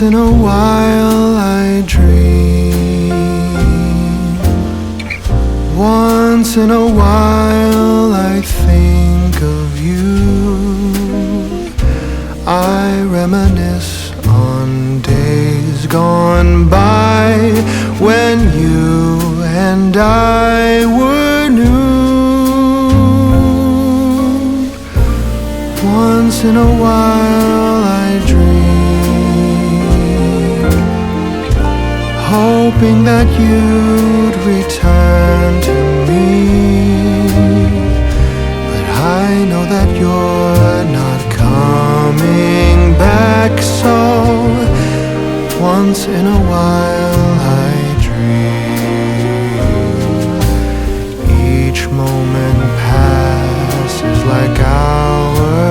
Once in a while I dream. Once in a while I think of you. I reminisce on days gone by when you and I were new. Once in a while I dream, hoping that you'd return to me. But I know that you're not coming back, so once in a while I dream. Each moment passes like hours.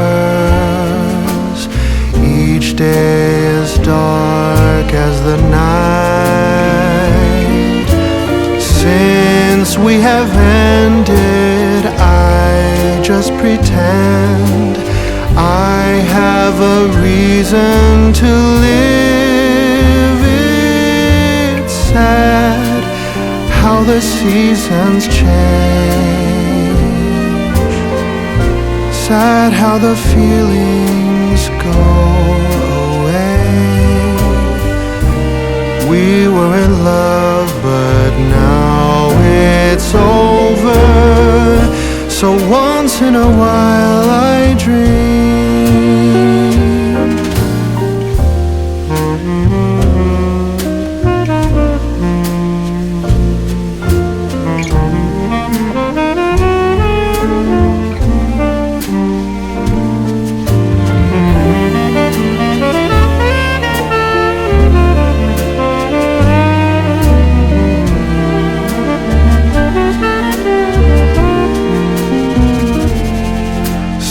Each day is dark as the night. Since we have ended, I just pretend I have a reason to live. It's sad how the seasons change. Sad how the feelings go away. We were in love, but now it's over. So once in a while I dream.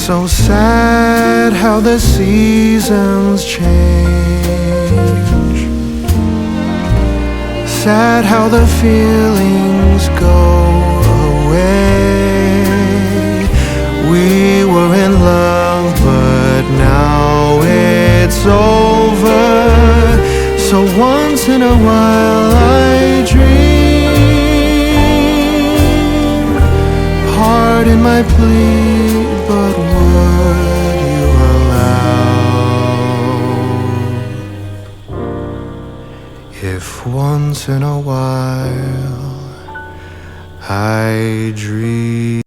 So sad how the seasons change. Sad how the feelings go away. We were in love, but now it's over. So once in a while I dream. Pardon my plea, but would you allow if once in a while I dream?